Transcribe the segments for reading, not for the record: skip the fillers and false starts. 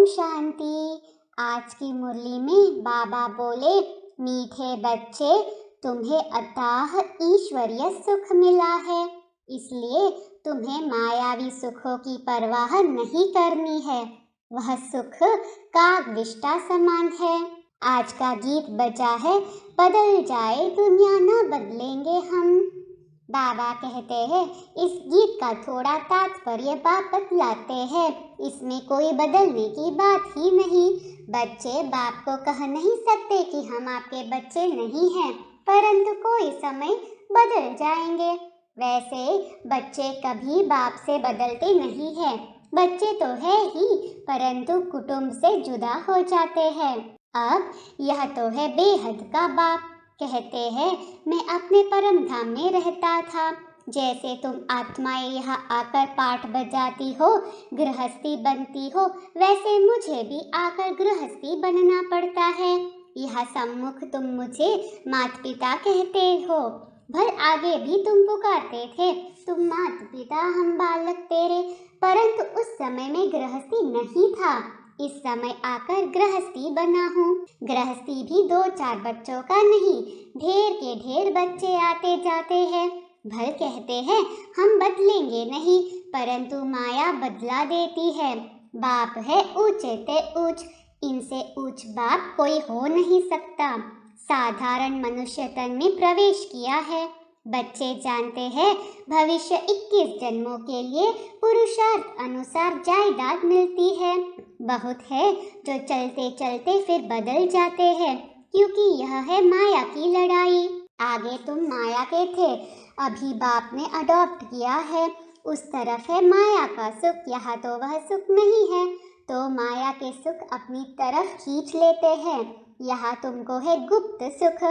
ओम शांति। आज की मुरली में बाबा बोले, मीठे बच्चे, तुम्हें अथाह ईश्वरीय सुख मिला है, इसलिए तुम्हें मायावी सुखों की परवाह नहीं करनी है। वह सुख कागविष्टा समान है। आज का गीत बजा है, बदल जाए दुनिया न बदलेंगे हम। बाबा कहते हैं, इस गीत का थोड़ा तात्पर्य बाप बतलाते हैं। इसमें कोई बदलने की बात ही नहीं। बच्चे बाप को कह नहीं सकते कि हम आपके बच्चे नहीं हैं, परंतु कोई समय बदल जाएंगे। वैसे बच्चे कभी बाप से बदलते नहीं हैं। बच्चे तो है ही, परंतु कुटुंब से जुदा हो जाते हैं। अब यह तो है बेहद का बाप। कहते हैं, मैं अपने परम धाम में रहता था। जैसे तुम आत्माएं यहाँ आकर पाठ बजाती हो, गृहस्थी बनती हो, वैसे मुझे भी आकर गृहस्थी बनना पड़ता है। यह सम्मुख तुम मुझे माता पिता कहते हो। भर आगे भी तुम पुकारते थे, तुम माता पिता हम बालक तेरे, परंतु उस समय में गृहस्थी नहीं था। इस समय आकर गृहस्थी बना हूँ। गृहस्थी भी 2-4 बच्चों का नहीं, ढेर के ढेर बच्चे आते जाते हैं। भल कहते हैं हम बदलेंगे नहीं, परंतु माया बदला देती है। बाप है ऊंचे ते ऊंच, इनसे ऊंच बाप कोई हो नहीं सकता। साधारण मनुष्य तन में प्रवेश किया है। बच्चे जानते हैं भविष्य 21 जन्मों के लिए पुरुषार्थ अनुसार जायदाद मिलती है। बहुत है जो चलते चलते फिर बदल जाते हैं, क्योंकि यह है माया की लड़ाई। आगे तुम माया के थे, अभी बाप ने अडॉप्ट किया है। उस तरफ है माया का सुख, यहाँ तो वह सुख नहीं है, तो माया के सुख अपनी तरफ खींच लेते हैं। यहाँ तुमको है गुप्त सुख,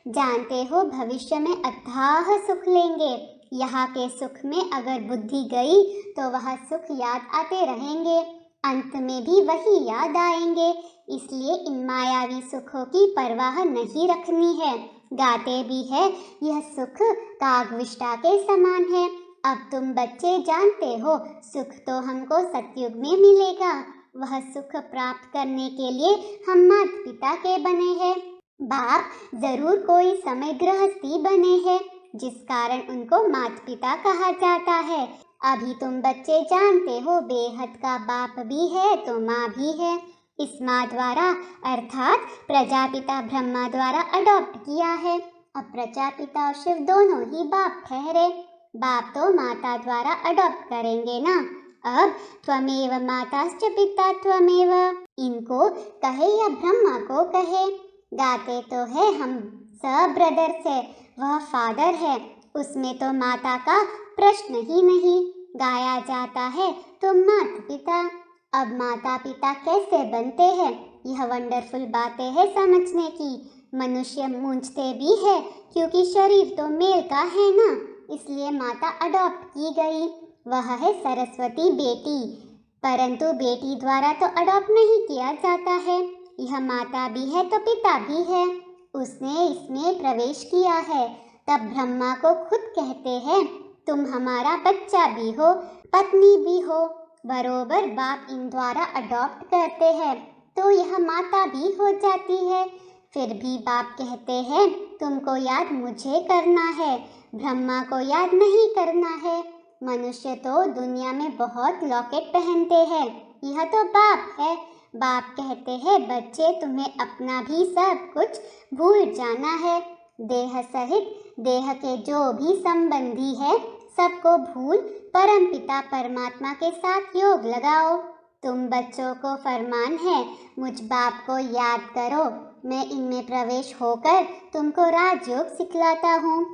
जानते हो भविष्य में अथाह सुख लेंगे। यहाँ के सुख में अगर बुद्धि गई तो वह सुख याद आते रहेंगे, अंत में भी वही याद आएंगे। इसलिए इन मायावी सुखों की परवाह नहीं रखनी है। गाते भी है, यह सुख कागविष्टा के समान है। अब तुम बच्चे जानते हो, सुख तो हमको सतयुग में मिलेगा। वह सुख प्राप्त करने के लिए हम माता पिता के बने हैं। बाप जरूर कोई समय गृहस्थी बने हैं, जिस कारण उनको माता पिता कहा जाता है। अभी तुम बच्चे जानते हो, बेहद का बाप भी है तो माँ भी है। इस माँ द्वारा अर्थात प्रजापिता ब्रह्मा द्वारा अडॉप्ट किया है। अब प्रजापिता और शिव दोनों ही बाप ठहरे। बाप तो माता द्वारा अडॉप्ट करेंगे ना। अब त्वमेव माताश्च पिता त्वमेव, इनको कहे या ब्रह्मा को कहे। गाते तो है हम सब ब्रदर से, वह फादर है, उसमें तो माता का प्रश्न ही नहीं। गाया जाता है तो माता पिता। अब माता पिता कैसे बनते हैं, यह वंडरफुल बातें हैं समझने की। मनुष्य मूंझते भी है, क्योंकि शरीर तो मेल का है ना, इसलिए माता अडॉप्ट की गई। वह है सरस्वती बेटी, परंतु बेटी द्वारा तो अडॉप्ट नहीं किया जाता है। यह माता भी है तो पिता भी है, उसने इसमें प्रवेश किया है। तब ब्रह्मा को खुद कहते हैं, तुम हमारा बच्चा भी हो, पत्नी भी हो। बरोबर बाप इन द्वारा अडॉप्ट करते हैं, तो यह माता भी हो जाती है। फिर भी बाप कहते हैं, तुमको याद मुझे करना है, ब्रह्मा को याद नहीं करना है। मनुष्य तो दुनिया में बहुत लॉकेट पहनते हैं, यह तो बाप है। बाप कहते हैं, बच्चे तुम्हें अपना भी सब कुछ भूल जाना है। देह सहित देह के जो भी संबंधी है, सबको भूल परम पिता परमात्मा के साथ योग लगाओ। तुम बच्चों को फरमान है, मुझ बाप को याद करो, मैं इनमें प्रवेश होकर तुमको राजयोग सिखलाता हूँ।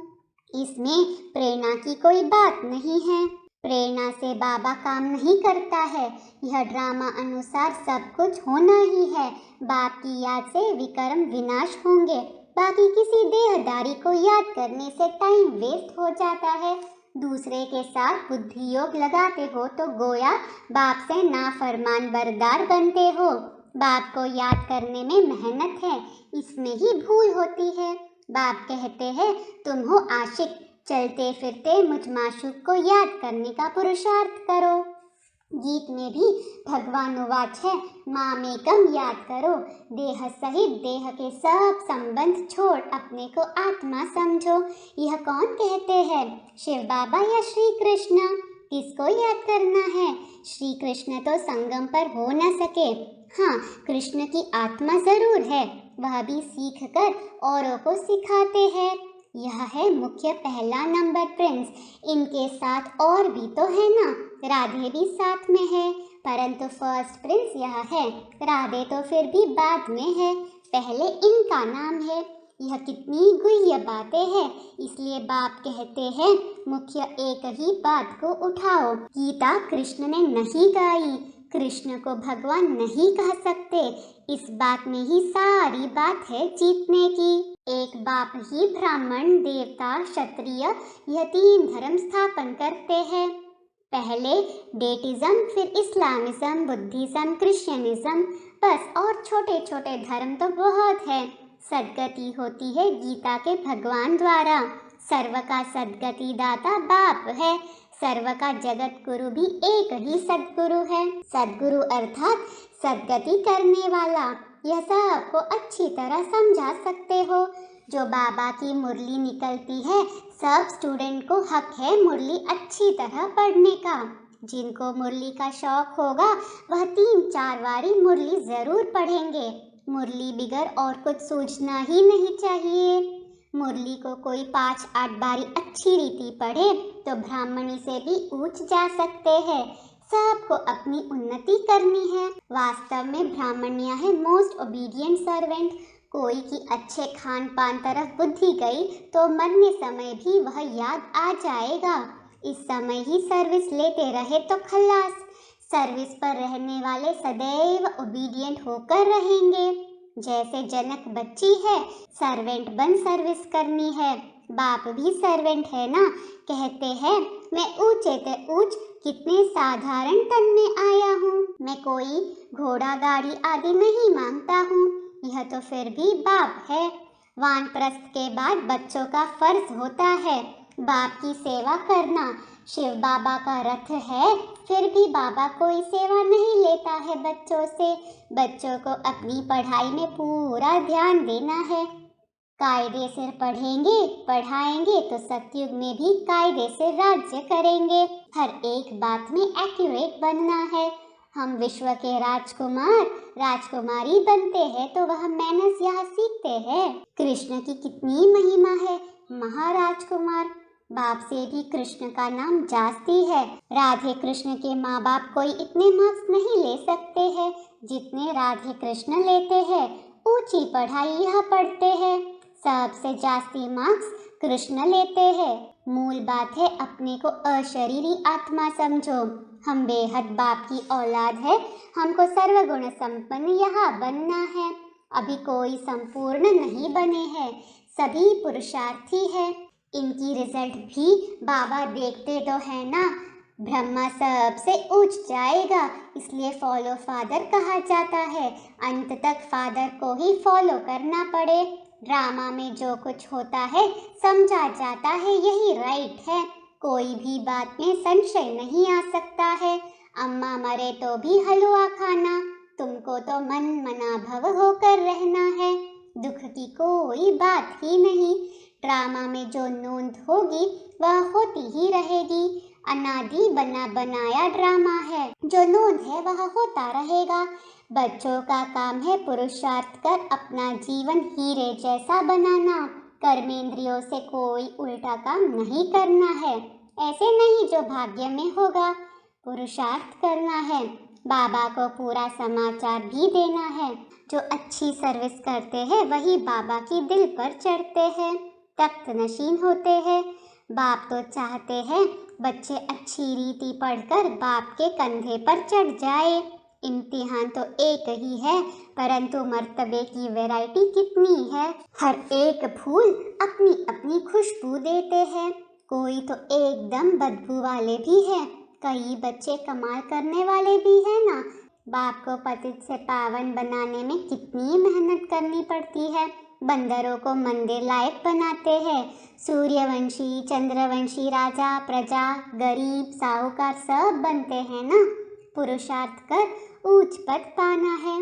इसमें प्रेरणा की कोई बात नहीं है। प्रेरणा से बाबा काम नहीं करता है, यह ड्रामा अनुसार सब कुछ होना ही है। बाप की याद से विकर्म विनाश होंगे। बाकी किसी देहदारी को याद करने से टाइम वेस्ट हो जाता है। दूसरे के साथ बुद्धि योग लगाते हो तो गोया बाप से नाफरमान बरदार बनते हो। बाप को याद करने में मेहनत है, इसमें ही भूल होती है। बाप कहते हैं, तुम हो आशिक, चलते फिरते मुझ माशूक को याद करने का पुरुषार्थ करो। गीत में भी भगवान उवाच है, मामेकम याद करो, देह सहित देह के सब संबंध छोड़ अपने को आत्मा समझो। यह कौन कहते हैं, शिव बाबा या श्री कृष्ण? किसको याद करना है? श्री कृष्ण तो संगम पर हो न सके, हाँ कृष्ण की आत्मा जरूर है, वह भी सीख कर औरों को सिखाते हैं। यह है मुख्य पहला नंबर प्रिंस। इनके साथ और भी तो है ना, राधे भी साथ में है, परंतु फर्स्ट प्रिंस यह है, राधे तो फिर भी बाद में है, पहले इनका नाम है। यह कितनी गुह्य बातें हैं, इसलिए बाप कहते हैं मुख्य एक ही बात को उठाओ। गीता कृष्ण ने नहीं गाई, कृष्ण को भगवान नहीं कह सकते, इस बात में ही सारी बात है जीतने की। एक बाप ही ब्राह्मण, देवता, क्षत्रिय यह तीन धर्म स्थापन करते हैं। पहले डेटिज्म, फिर इस्लामिज्म, बुद्धिज्म, क्रिश्चियनिज्म, बस और छोटे छोटे धर्म तो बहुत है। सदगति होती है गीता के भगवान द्वारा। सर्व का सदगति दाता बाप है, सर्व का जगत गुरु भी एक ही सदगुरु है। सदगुरु अर्थात सदगति करने वाला। यह सबको अच्छी तरह समझा सकते हो। जो बाबा की मुरली निकलती है, सब स्टूडेंट को हक है मुरली अच्छी तरह पढ़ने का। जिनको मुरली का शौक होगा वह 3-4 बारी मुरली जरूर पढ़ेंगे। मुरली बिगर और कुछ सूझना ही नहीं चाहिए। मुरली को कोई 5-8 बारी अच्छी रीति पढ़े तो ब्राह्मणी से भी ऊंच जा सकते हैं। सबको अपनी उन्नति करनी है। वास्तव में ब्राह्मणियां है मोस्ट ओबीडियंट सर्वेंट। कोई की अच्छे खान पान तरफ बुद्धि गई तो मरने समय भी वह याद आ जाएगा। इस समय ही सर्विस लेते रहे तो खल्लास। सर्विस पर रहने वाले सदैव ओबीडियंट होकर रहेंगे। जैसे जनक बच्ची है, सर्वेंट बन सर्विस करनी है। बाप भी सर्वेंट है ना। कहते हैं मैं ऊंचे ते ऊंच कितने साधारण तन में आया हूँ। मैं कोई घोड़ा गाड़ी आदि नहीं मांगता हूँ। यह तो फिर भी बाप है। वानप्रस्थ के बाद बच्चों का फर्ज होता है बाप की सेवा करना। शिव बाबा का रथ है, फिर भी बाबा कोई सेवा नहीं लेता है बच्चों से। बच्चों को अपनी पढ़ाई में पूरा ध्यान देना है। कायदे से पढ़ेंगे पढ़ाएंगे तो सतयुग में भी कायदे से राज्य करेंगे। हर एक बात में एक्यूरेट बनना है। हम विश्व के राजकुमार राजकुमारी बनते हैं तो वह मैनर्स यहाँ सीखते हैं। कृष्ण की कितनी महिमा है, महाराजकुमार। बाप से भी कृष्ण का नाम जास्ती है। राधे कृष्ण के माँ बाप कोई इतने मार्क्स नहीं ले सकते हैं जितने राधे कृष्ण लेते हैं। ऊंची पढ़ाई यह पढ़ते हैं, सबसे जास्ती मार्क्स कृष्ण लेते हैं। मूल बात है अपने को अशरीरी आत्मा समझो। हम बेहद बाप की औलाद है, हमको सर्वगुण संपन्न यहाँ बनना है। अभी कोई संपूर्ण नहीं बने हैं, सभी पुरुषार्थी है। इनकी रिजल्ट भी बाबा देखते तो है ना। ब्रह्मा सबसे ऊंच जाएगा, इसलिए फॉलो फादर कहा जाता है। अंत तक फादर को ही फॉलो करना पड़े। ड्रामा में जो कुछ होता है समझा जाता है यही राइट है। कोई भी बात में संशय नहीं आ सकता है। अम्मा मरे तो भी हलवा खाना, तुमको तो मन मना भव होकर रहना है। दुख की कोई बात ही नहीं। ड्रामा में जो नोंद होगी वह होती ही रहेगी। अनादि बना बनाया ड्रामा है, जो नोंद है वह होता रहेगा। बच्चों का काम है पुरुषार्थ कर अपना जीवन हीरे जैसा बनाना। कर्मेंद्रियों से कोई उल्टा काम नहीं करना है, ऐसे नहीं जो भाग्य में होगा। पुरुषार्थ करना है, बाबा को पूरा समाचार भी देना है। जो अच्छी सर्विस करते हैं वही बाबा की दिल पर चढ़ते हैं, तख्त नशीन होते हैं। बाप तो चाहते हैं बच्चे अच्छी रीति पढ़कर बाप के कंधे पर चढ़ जाए। इम्तिहान तो एक ही है, परंतु मर्तबे की वैरायटी कितनी है। हर एक फूल अपनी अपनी खुशबू देते हैं। कोई तो एकदम बदबू वाले भी है, कई बच्चे कमाल करने वाले भी है ना। बाप को पतित से पावन बनाने में कितनी मेहनत करनी पड़ती है। बंदरों को मंदिर लायक बनाते हैं। सूर्यवंशी चंद्रवंशी राजा प्रजा गरीब साहूकार सब बनते हैं ना। पुरुषार्थ कर ऊंच पद पाना है,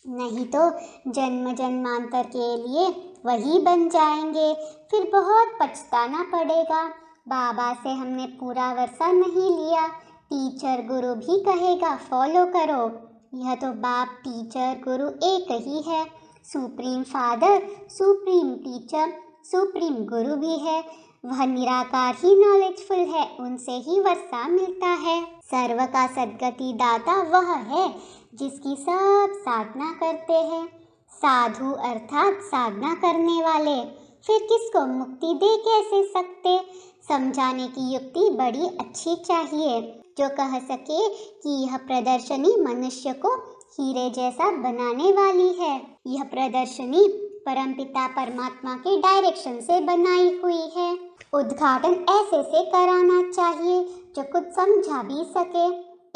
नहीं तो जन्म जन्मांतर के लिए वही बन जाएंगे, फिर बहुत पछताना पड़ेगा। बाबा से हमने पूरा वर्षा नहीं लिया, टीचर गुरु भी कहेगा फॉलो करो। यह तो बाप टीचर गुरु एक ही है, supreme father, supreme teacher, supreme गुरु भी है। वह निराकार ही नॉलेजफुल है, उनसे ही वर्षा मिलता है। सर्व का सद्गति दाता वह है जिसकी सब साधना करते हैं। साधु अर्थात साधना करने वाले, फिर किसको मुक्ति दे कैसे सकते? समझाने की युक्ति बड़ी अच्छी चाहिए, जो कह सके कि यह प्रदर्शनी मनुष्य को हीरे जैसा बनाने वाली है। यह प्रदर्शनी परमपिता परमात्मा के डायरेक्शन से बनाई हुई है। उद्घाटन ऐसे से कराना चाहिए जो कुछ समझा भी सके।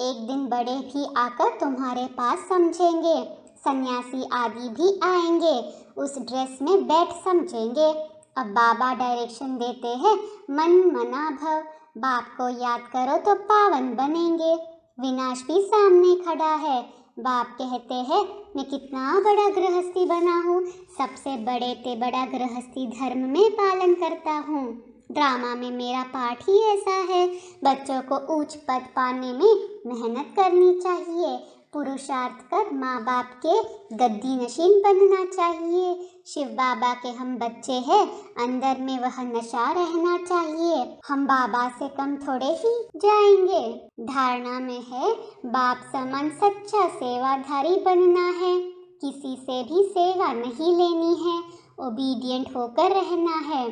एक दिन बड़े भी आकर तुम्हारे पास समझेंगे, सन्यासी आदि भी आएंगे, उस ड्रेस में बैठ समझेंगे। अब बाबा डायरेक्शन देते हैं, मन मना भव, बाप को याद करो तो पावन बनेंगे। विनाश भी सामने खड़ा है। बाप कहते हैं, मैं कितना बड़ा गृहस्थी बना हूँ, सबसे बड़े ते बड़ा गृहस्थी धर्म में पालन करता हूँ। ड्रामा में मेरा पाठ ही ऐसा है। बच्चों को उच्च पद पाने में मेहनत करनी चाहिए, पुरुषार्थ कर माँ बाप के गद्दी नशीन बनना चाहिए। शिव बाबा के हम बच्चे हैं, अंदर में वह नशा रहना चाहिए। हम बाबा से कम थोड़े ही जाएंगे। धारणा में है बाप समान सच्चा सेवाधारी बनना है, किसी से भी सेवा नहीं लेनी है, ओबीडियंट होकर रहना है।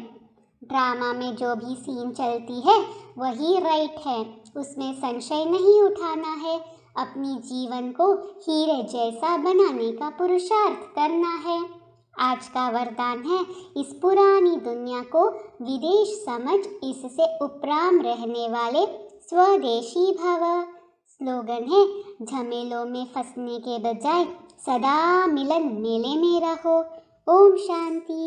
ड्रामा में जो भी सीन चलती है वही राइट है, उसमें संशय नहीं उठाना है। अपनी जीवन को हीरे जैसा बनाने का पुरुषार्थ करना है। आज का वरदान है, इस पुरानी दुनिया को विदेश समझ, इससे उपराम रहने वाले स्वदेशी भव। स्लोगन है, झमेलों में फंसने के बजाय सदा मिलन मेले में रहो। ओम शांति।